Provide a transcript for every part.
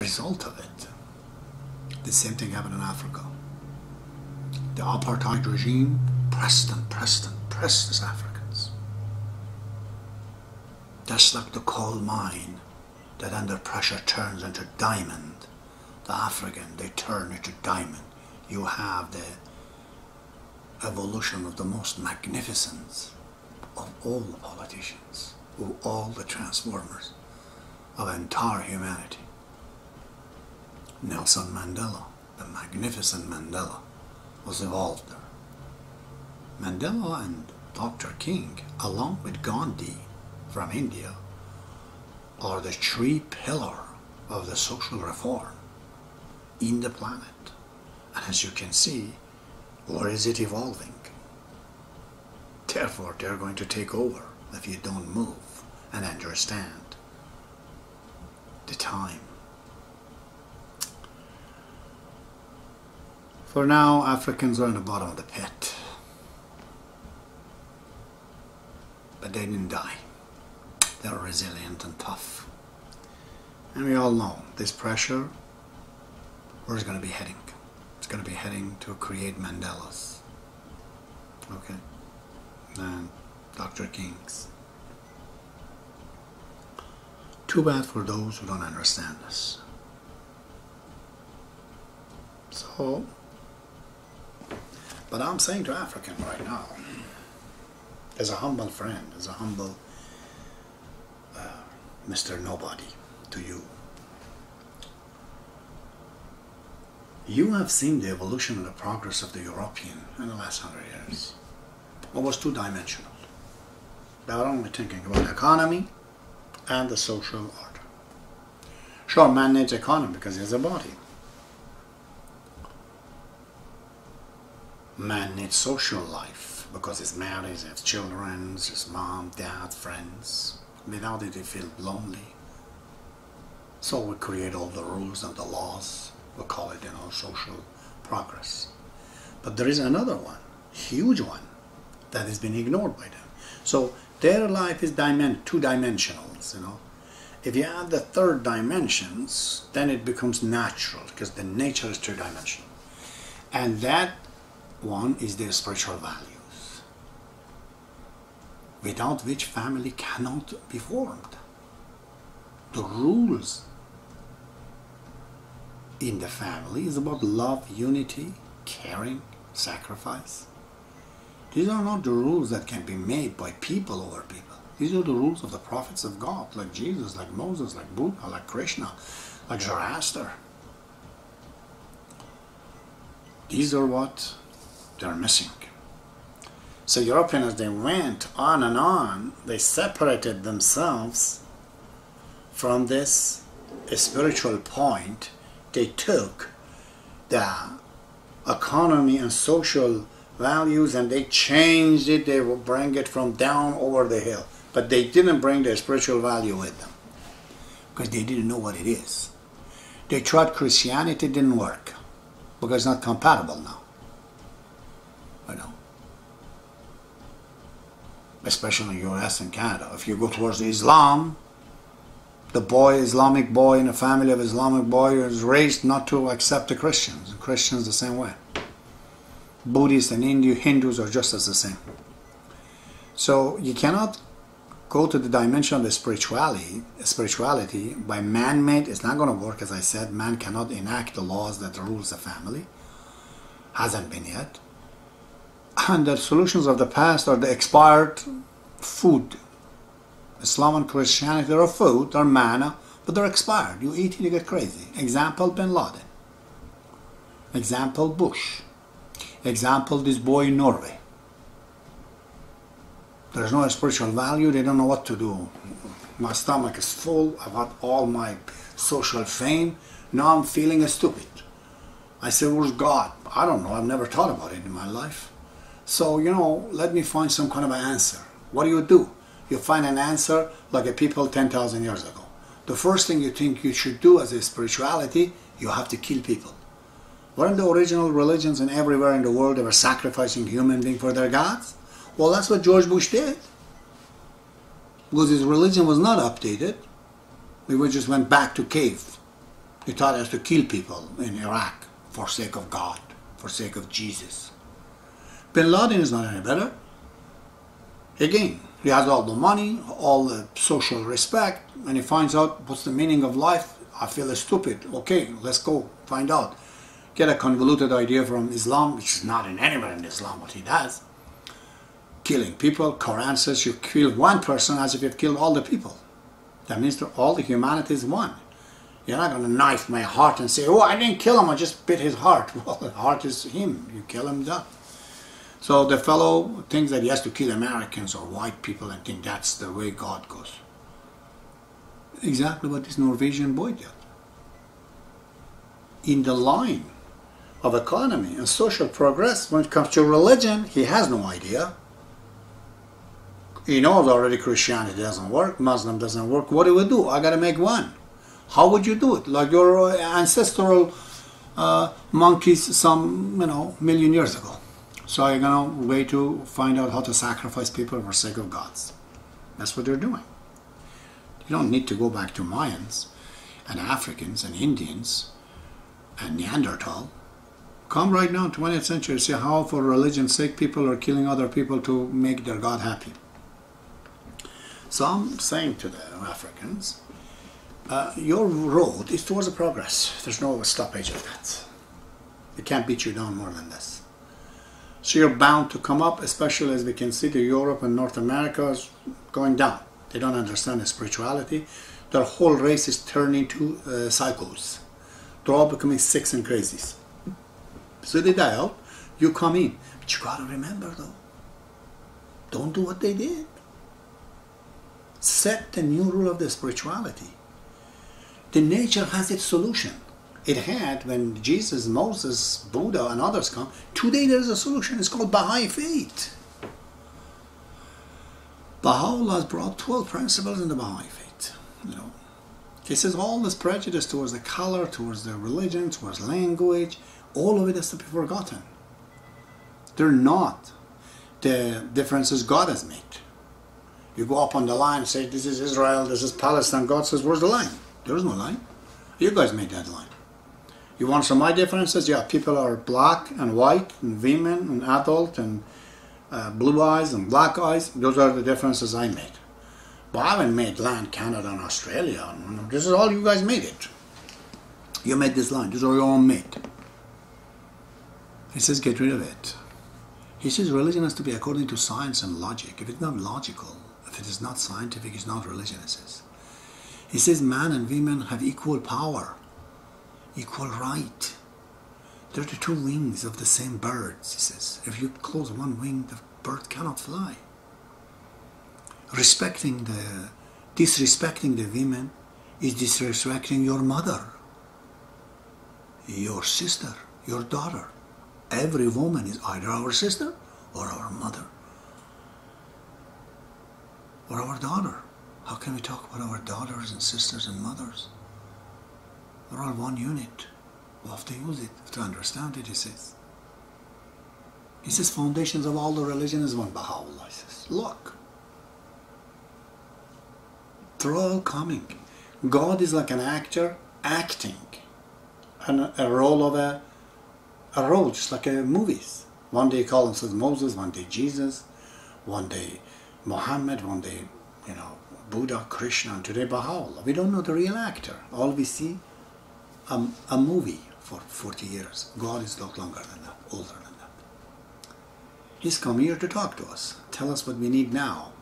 result of it, the same thing happened in Africa. The apartheid regime pressed these Africans. Just like the coal mine that under pressure turns into diamond. The African, they turn into diamond. You have the evolution of the most magnificent of all the politicians, of all the transformers of entire humanity. Nelson Mandela, the magnificent Mandela, was evolved there. Mandela and Dr. King, along with Gandhi from India, are the three pillars of the social reform in the planet. And as you can see, where is it evolving? Therefore, they're going to take over if you don't move and understand the time. For now, Africans are in the bottom of the pit. But they didn't die. They're resilient and tough. And we all know this pressure, where it's going to be heading. It's going to be heading to create Mandelas. Okay? And Dr. King's. Too bad for those who don't understand this. So, but I'm saying to African right now, as a humble friend, as a humble Mr. Nobody to you, you have seen the evolution and the progress of the European in the last 100 years. It was two-dimensional. They were only thinking about the economy and the social order. Sure, man needs economy because he has a body. Man needs social life because he's married, he has children, his mom, dad, friends. Without it, he feels lonely. So we create all the rules and the laws. We call it, social progress. But there is another one, huge one, that has been ignored by them. So their life is two-dimensional, If you add the third dimensions, then it becomes natural, because the nature is two-dimensional. And that one is their spiritual values, without which family cannot be formed. The rules in the family is about love, unity, caring, sacrifice. These are not the rules that can be made by people over people. These are the rules of the prophets of God, like Jesus, like Moses, like Buddha, like Krishna, like Zoroaster. These are what they're missing. So Europeans, as they went on and on, they separated themselves from this spiritual point. They took the economy and social values and they changed it. They will bring it from down over the hill. But they didn't bring their spiritual value with them because they didn't know what it is. They tried Christianity, it didn't work because it's not compatible now. Especially in US and Canada. If you go towards Islam, the Islamic boy in a family of Islamic boy is raised not to accept the Christians. And Christians the same way. Buddhists and Hindus are just as the same. So you cannot go to the dimension of the spirituality by man-made. It's not going to work, as I said. Man cannot enact the laws that rules the family. Hasn't been yet. And the solutions of the past are the expired food. Islam and Christianity are food, they're manna, but they're expired. You eat it, you get crazy. Example, Bin Laden. Example, Bush. Example, this boy in Norway. There's no spiritual value, they don't know what to do. My stomach is full, I've had all my social fame, now I'm feeling stupid. I say, where's God? I don't know, I've never thought about it in my life. So, let me find some kind of an answer. What do? You find an answer like a people 10,000 years ago. The first thing you think you should do as a spirituality, you have to kill people. Weren't the original religions and everywhere in the world they were sacrificing human beings for their gods? Well, that's what George Bush did. Because his religion was not updated. We just went back to He taught us to kill people in Iraq for sake of God, for sake of Jesus. Bin Laden is not any better. Again, he has all the money, all the social respect, and he finds out what's the meaning of life. I feel stupid. Okay, let's go find out. Get a convoluted idea from Islam, which is not in anywhere in Islam what he does. Killing people. Quran says you kill one person as if you've killed all the people. That means that all the humanity is one. You're not going to knife my heart and say, oh, I didn't kill him, I just bit his heart. Well, the heart is him. You kill him, done. So the fellow thinks that he has to kill Americans or white people and think that's the way God goes. Exactly what this Norwegian boy did. In the line of economy and social progress, when it comes to religion, he has no idea. He knows already Christianity doesn't work, Muslim doesn't work. What do we do? I got to make one. How would you do it? Like your ancestral monkeys some, million years ago. So you're going to wait to find out how to sacrifice people for the sake of gods. That's what they're doing. You don't need to go back to Mayans and Africans and Indians and Neanderthal. Come right now, 20th century, see how for religion's sake people are killing other people to make their God happy. So I'm saying to the Africans, your road is towards a progress. There's no stoppage of that. They can't beat you down more than this. So you're bound to come up, especially as we can see the Europe and North America is going down. They don't understand the spirituality. Their whole race is turning to psychos. They're all becoming sick and crazies. So they die out, you come in. But you got to remember though, don't do what they did. Set the new rule of the spirituality. The nature has its solution. It had when Jesus, Moses, Buddha and others come. Today there is a solution. It's called Baha'i faith. Baha'u'llah has brought 12 principles in the Baha'i faith. He says all this prejudice towards the color, towards the religion, towards language, all of it has to be forgotten. They're not the differences God has made. You go up on the line and say, this is Israel, this is Palestine. God says, where's the line? There is no line. You guys made that line. You want some of my differences? Yeah, people are black and white and women and adult and blue eyes and black eyes. Those are the differences I made. But I haven't made land, Canada and Australia. This is all you guys made it. You made this line. This is all you all made. He says, get rid of it. He says religion has to be according to science and logic. If it's not logical, if it is not scientific, it's not religion, he says. He says man and women have equal power, equal right. They're the two wings of the same birds, he says. If you close one wing, the bird cannot fly. Disrespecting the women is disrespecting your mother, your sister, your daughter. Every woman is either our sister or our mother or our daughter. How can we talk about our daughters and sisters and mothers? They're all one unit. We'll have to use it to understand it, he says. He says foundations of all the religion is one. Baha'u'llah says, look, they're all coming. God is like an actor acting a role of a role, just like movies. One day he calls himself Moses, one day Jesus, one day Muhammad, one day, Buddha, Krishna, and today Baha'u'llah. We don't know the real actor. All we see, a movie for 40 years. God is not longer than that, older than that. He's come here to talk to us, tell us what we need now.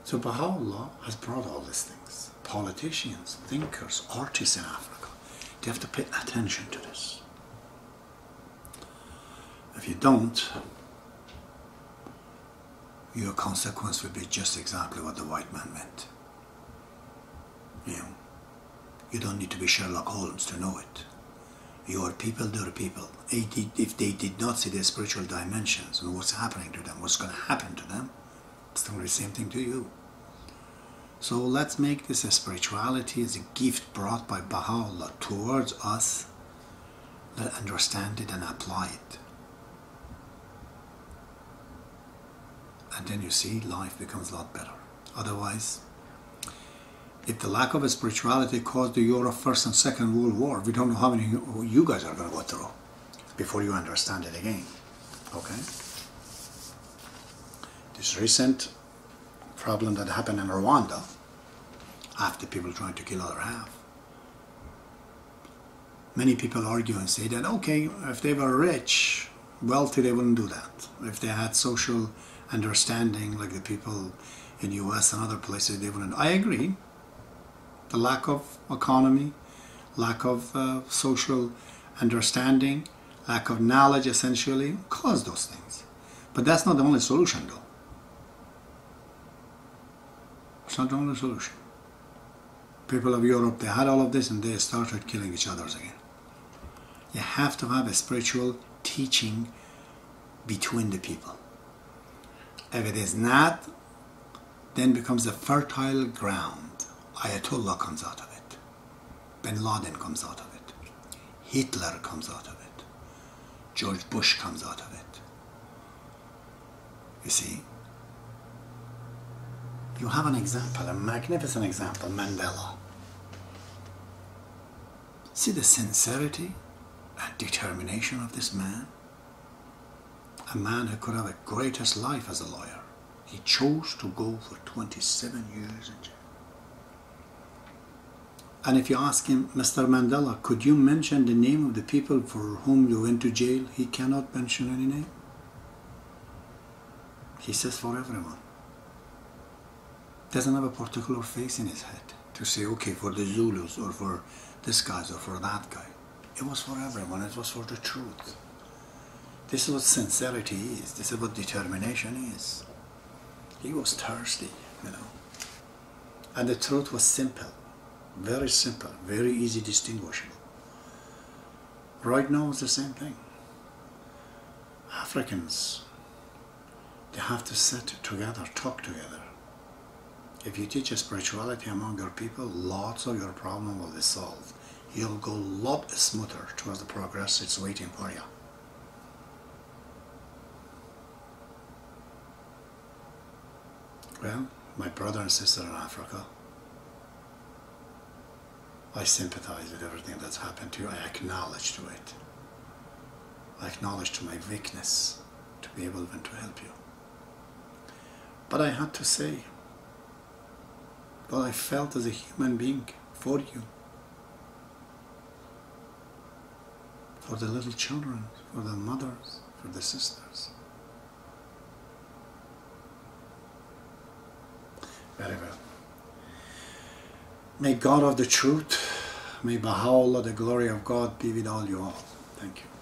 So Baha'u'llah has brought all these things. Politicians, thinkers, artists in Africa, they have to pay attention to this. If you don't, your consequence would be just exactly what the white man meant. You don't need to be Sherlock Holmes to know it. Your people, their people. If they did not see the spiritual dimensions and what's happening to them, what's going to happen to them, it's going to be the same thing to you. So let's make this a spirituality as a gift brought by Baha'u'llah towards us. Let's understand it and apply it. And then you see life becomes a lot better. Otherwise, If the lack of spirituality caused the Europe First and Second World War, we don't know how many you guys are going to go through before you understand it again. Okay? This recent problem that happened in Rwanda, after people trying to kill other half, many people argue and say that, okay, if they were rich, wealthy, they wouldn't do that. If they had social understanding like the people in the US and other places, they wouldn't. I agree. The lack of economy, lack of social understanding, lack of knowledge essentially cause those things. But that's not the only solution though. It's not the only solution. People of Europe, they had all of this and they started killing each other again. You have to have a spiritual teaching between the people. If it is not, then becomes a fertile ground. Ayatollah comes out of it. Bin Laden comes out of it. Hitler comes out of it. George Bush comes out of it. You see? You have an example, a magnificent example, Mandela. See the sincerity and determination of this man? A man who could have a greatest life as a lawyer. He chose to go for 27 years in jail. And if you ask him, Mr. Mandela, could you mention the name of the people for whom you went to jail? He cannot mention any name. He says for everyone. Doesn't have a particular face in his head to say, okay, for the Zulus or for this guy or for that guy. It was for everyone. It was for the truth. This is what sincerity is. This is what determination is. He was thirsty, you know. And the truth was simple. Very simple. Very easy distinguishable. Right now it's the same thing. Africans, they have to sit together, talk together. If you teach a spirituality among your people, lots of your problem will be solved. You'll go a lot smoother towards the progress it's waiting for you. Well, my brother and sister in Africa, I sympathize with everything that's happened to you. I acknowledge to it. I acknowledge to my weakness to be able even to help you. But I had to say what I felt as a human being for you. For the little children, for the mothers, for the sisters. Very well. May God of the truth, may Baha'u'llah, the glory of God, be with all you all. Thank you.